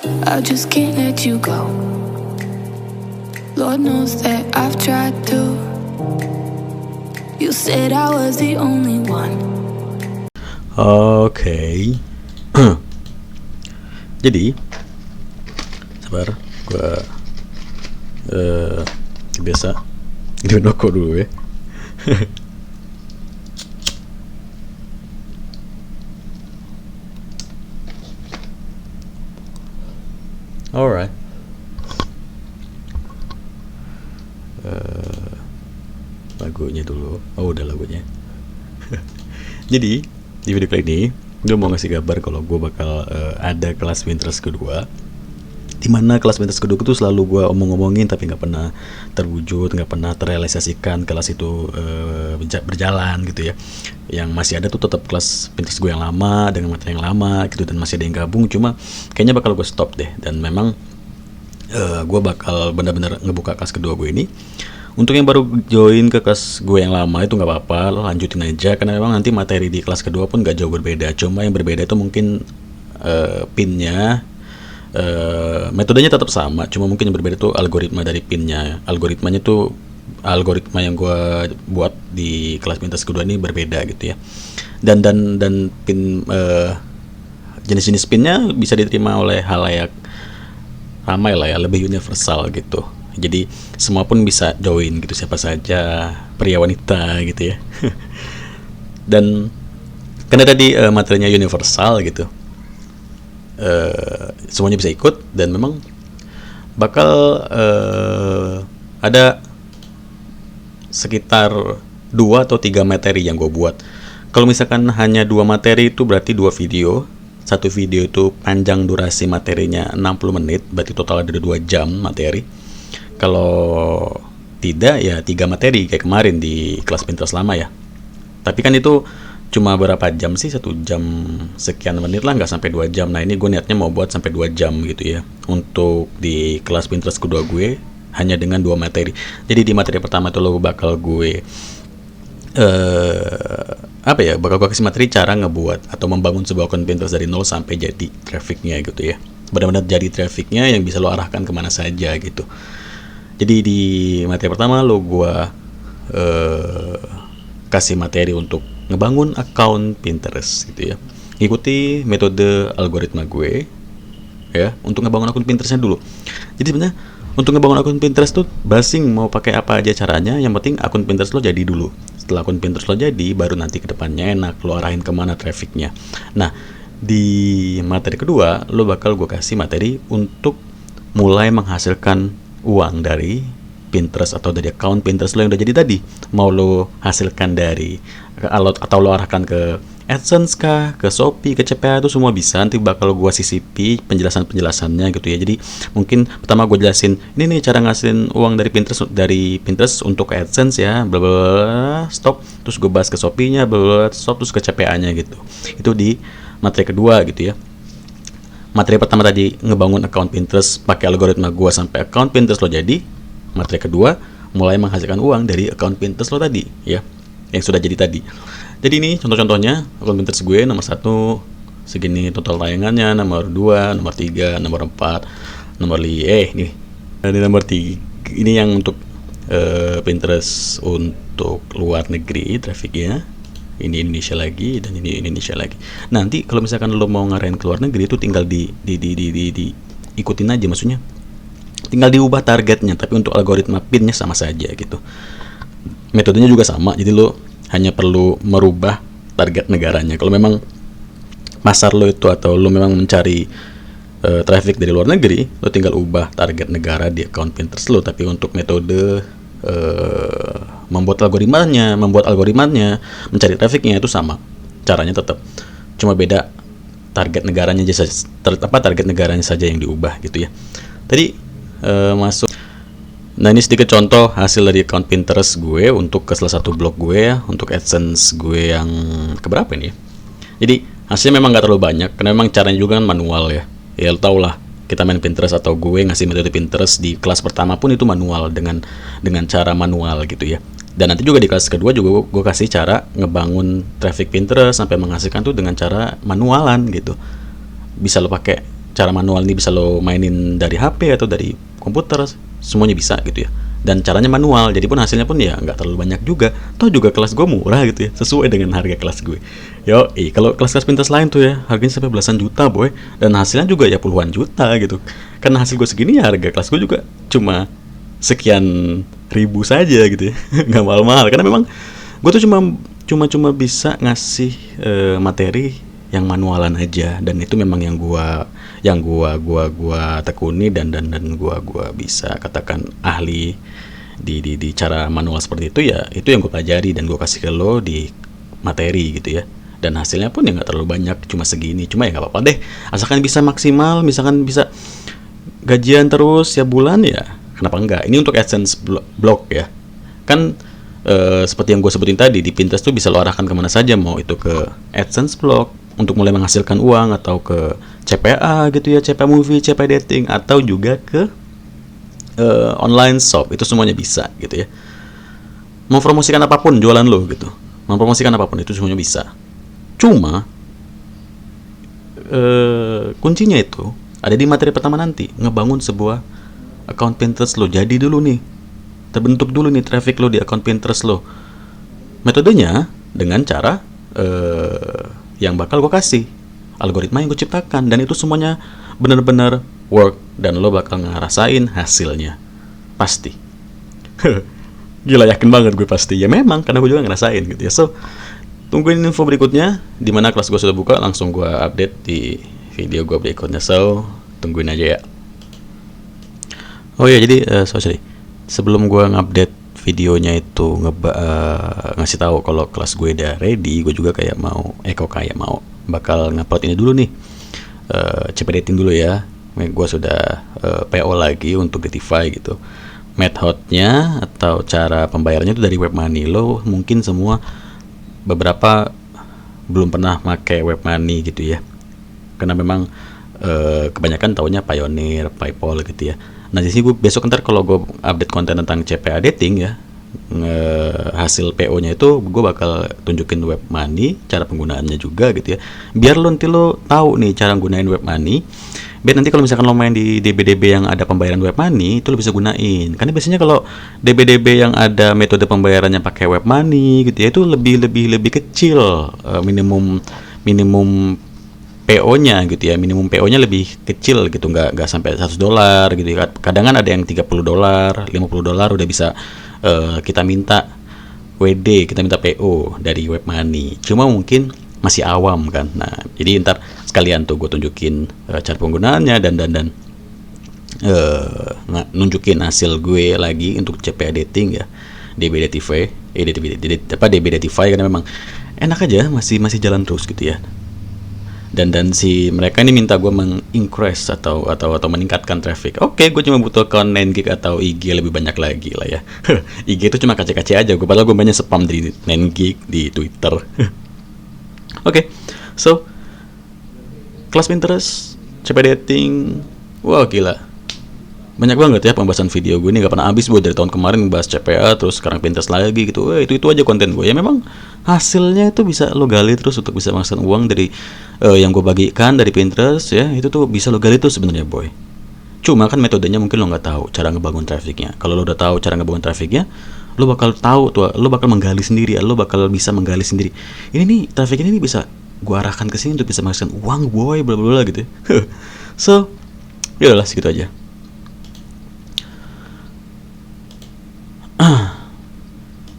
I just can't let you go. Lord knows that I've tried to. You said I was the only one. Oke. Jadi sabar, gua biasa di noko dulu ya. Alright. Lagunya dulu. Oh, udah lagunya. Jadi di video kali ini gue mau ngasih kabar kalau gue bakal ada kelas Pinterest kedua. Dimana kelas Pinterest kedua itu selalu gue omong-omongin tapi nggak pernah terwujud, nggak pernah terrealisasikan kelas itu berjalan gitu ya. Yang masih ada tuh tetap kelas Pinterest gue yang lama dengan materi yang lama gitu, dan masih ada yang gabung, cuma kayaknya bakal gue stop deh. Dan memang gue bakal benar-benar ngebuka kelas kedua gue ini. Untuk yang baru join ke kelas gue yang lama itu nggak apa-apa, lanjutin aja, karena memang nanti materi di kelas kedua pun nggak jauh berbeda. Cuma yang berbeda itu mungkin pinnya, metodenya tetap sama, cuma mungkin yang berbeda itu algoritma dari pinnya. Algoritmanya tuh algoritma yang gue buat di kelas Pinterest kedua ini berbeda gitu ya. Dan pin jenis-jenis pinnya bisa diterima oleh halayak ramai lah ya, lebih universal gitu. Jadi semua pun bisa join gitu, siapa saja, pria wanita gitu ya. Dan karena tadi materinya universal gitu, semuanya bisa ikut, dan memang bakal ada sekitar 2 atau 3 materi yang gue buat. Kalau misalkan hanya 2 materi itu berarti 2 video. Satu video itu panjang durasi materinya 60 menit, berarti total ada 2 jam materi. Kalau tidak ya 3 materi kayak kemarin di kelas Pinterest lama ya. Tapi kan itu cuma berapa jam sih, 1 jam sekian menit lah, nggak sampai 2 jam. Nah ini gue niatnya mau buat sampai 2 jam gitu ya, untuk di kelas Pinterest kedua gue hanya dengan 2 materi. Jadi di materi pertama itu lo bakal gue bakal gue kasih materi cara ngebuat atau membangun sebuah akun Pinterest dari 0 sampai jadi trafficnya gitu ya, benar-benar jadi trafficnya yang bisa lo arahkan kemana saja gitu. Jadi di materi pertama lo gue kasih materi untuk ngebangun akun Pinterest gitu ya, ikuti metode algoritma gue ya untuk ngebangun akun Pinterestnya dulu. Jadi sebenarnya untuk ngebangun akun Pinterest tuh basing mau pakai apa aja caranya, yang penting akun Pinterest lo jadi dulu. Setelah akun Pinterest lo jadi, baru nanti kedepannya enak lo arahin kemana trafficnya. Nah di materi kedua lo bakal gue kasih materi untuk mulai menghasilkan uang dari Pinterest atau dari account Pinterest lo yang udah jadi tadi. Mau lo hasilkan dari atau lo arahkan ke AdSense kah, ke Shopee, ke CPA, itu semua bisa. Nanti bakal gue sisipi penjelasannya gitu ya. Jadi mungkin pertama gue jelasin ini nih cara ngasilin uang dari Pinterest untuk AdSense ya, bla bla stop. Terus gue bahas ke Shopee-nya, bla bla stop, terus ke CPA-nya gitu. Itu di materi kedua gitu ya. Materi pertama tadi ngebangun account Pinterest pakai algoritma gua sampai account Pinterest lo jadi. Materi kedua mulai menghasilkan uang dari account Pinterest lo tadi ya, yang sudah jadi tadi. Jadi ini contoh-contohnya account Pinterest gue. Nomor 1 segini total tayangannya, nomor 2, nomor 3, nomor 4, nomor 5 ini nomor 3. Ini yang untuk Pinterest untuk luar negeri trafficnya. Ini Indonesia lagi, dan ini Indonesia lagi. Nanti kalau misalkan lo mau ngarahin ke luar negeri itu tinggal di ikutin aja, maksudnya tinggal diubah targetnya, tapi untuk algoritma pinnya sama saja gitu. Metodenya juga sama, jadi lo hanya perlu merubah target negaranya. Kalau memang pasar lo itu atau lo memang mencari traffic dari luar negeri, lo tinggal ubah target negara di account Pinterest lo. Tapi untuk metode membuat algoritmanya, mencari trafficnya itu sama, caranya tetap, cuma beda target negaranya aja, target negaranya saja yang diubah gitu ya. Tadi masuk. Nah ini sedikit contoh hasil dari account Pinterest gue untuk ke salah satu blog gue ya, untuk AdSense gue yang keberapa ini ya. Jadi hasilnya memang nggak terlalu banyak, karena memang caranya juga kan manual ya. Ya lo tau lah, kita main Pinterest atau gue ngasih metode Pinterest di kelas pertama pun itu manual, dengan cara manual gitu ya. Dan nanti juga di kelas kedua juga gue kasih cara ngebangun traffic Pinterest sampai menghasilkan tuh dengan cara manualan gitu. Bisa lo pakai cara manual ini bisa lo mainin dari HP atau dari komputer, semuanya bisa gitu ya. Dan caranya manual, jadi pun hasilnya pun ya nggak terlalu banyak juga. Toh juga kelas gue murah gitu ya, sesuai dengan harga kelas gue. Kalau kelas-kelas Pinterest lain tuh ya harganya sampai belasan juta boy, dan hasilnya juga ya puluhan juta gitu. Karena hasil gue segini ya harga kelas gue juga cuma sekian ribu saja gitu ya, nggak mahal-mahal. Karena memang gue tuh cuma bisa ngasih materi yang manualan aja, dan itu memang yang gua tekuni dan gua bisa katakan ahli di cara manual seperti itu ya. Itu yang gue pelajari dan gue kasih ke lo di materi gitu ya. Dan hasilnya pun ya nggak terlalu banyak, cuma segini. Cuma ya nggak apa-apa deh, asalkan bisa maksimal, misalkan bisa gajian terus ya bulan ya kenapa enggak. Ini untuk AdSense blog ya kan. Seperti yang gue sebutin tadi, di Pinterest tuh bisa lo arahkan kemana saja, mau itu ke AdSense blog untuk mulai menghasilkan uang, atau ke CPA gitu ya, CPA movie, CPA dating, atau juga ke online shop. Itu semuanya bisa gitu ya. Mau promosikan apapun jualan lo gitu, mau promosikan apapun itu semuanya bisa. Cuma kuncinya itu ada di materi pertama nanti, ngebangun sebuah account Pinterest lo. Jadi dulu nih, terbentuk dulu nih traffic lo di account Pinterest lo. Metodenya dengan cara yang bakal gue kasih, algoritma yang gue ciptakan, dan itu semuanya benar-benar work, dan lo bakal ngerasain hasilnya pasti. Gila, yakin banget gue pasti. Ya memang karena gue juga ngerasain gitu ya. So tungguin info berikutnya, dimana kelas gue sudah buka, langsung gue update di video gue berikutnya. So tungguin aja ya. Oh ya, jadi sorry, sebelum gue ngupdate videonya itu ngasih tahu kalau kelas gue udah ready, gue juga kayak mau bakal ngupload ini dulu nih, CP dating dulu ya. Gue sudah PO lagi untuk Getify gitu. Methodnya atau cara pembayarannya itu dari Webmoney. Lo mungkin semua beberapa belum pernah pakai Webmoney gitu ya, karena memang kebanyakan taunya Payoneer, PayPal gitu ya. Nah di sini gue besok ntar kalau gue update konten tentang CPA dating ya, hasil PO-nya itu gue bakal tunjukin Webmoney, cara penggunaannya juga gitu ya. Biar nanti lo tahu nih cara gunain Webmoney. Biar nanti kalau misalkan lo main di DB-DB yang ada pembayaran Webmoney, itu lo bisa gunain. Karena biasanya kalau DB-DB yang ada metode pembayarannya pakai Webmoney gitu ya, itu lebih kecil minimum PO-nya gitu ya, minimum PO-nya lebih kecil gitu, nggak sampai $100 gitu ya. Kadang kan ada yang $30, $50 udah bisa kita minta WD, kita minta PO dari Webmoney. Cuma mungkin masih awam kan. Nah, jadi ntar sekalian tuh gue tunjukin cara penggunaannya dan nunjukin hasil gue lagi untuk CPA dating ya, DB Datify, DB Datify, karena memang enak aja, masih jalan terus gitu ya. Dan si mereka ini minta gue meng-increase atau meningkatkan traffic. Oke, gue cuma butuh account 9gig atau IG lebih banyak lagi lah ya. IG itu cuma kace-kace aja, padahal gue banyak spam di 9gig di Twitter. Oke, so kelas Pinterest, CP dating, wah gila, banyak banget ya pembahasan video gue ini, gak pernah habis buat dari tahun kemarin bahas CPA, terus sekarang Pinterest lagi gitu. Itu aja konten gue ya. Memang hasilnya itu bisa lo gali terus untuk bisa menghasilkan uang dari yang gue bagikan dari Pinterest ya. Itu tuh bisa lo gali tuh sebenarnya boy. Cuma kan metodenya mungkin lo nggak tahu cara ngebangun trafficnya. Kalau lo udah tahu cara ngebangun trafficnya, lo bakal tahu tuh, lo bakal menggali sendiri, lo bakal bisa menggali sendiri. Ini nih traffic ini bisa gue arahkan ke sini untuk bisa menghasilkan uang boy, bla bla bla gitu. So, ya udahlah segitu aja.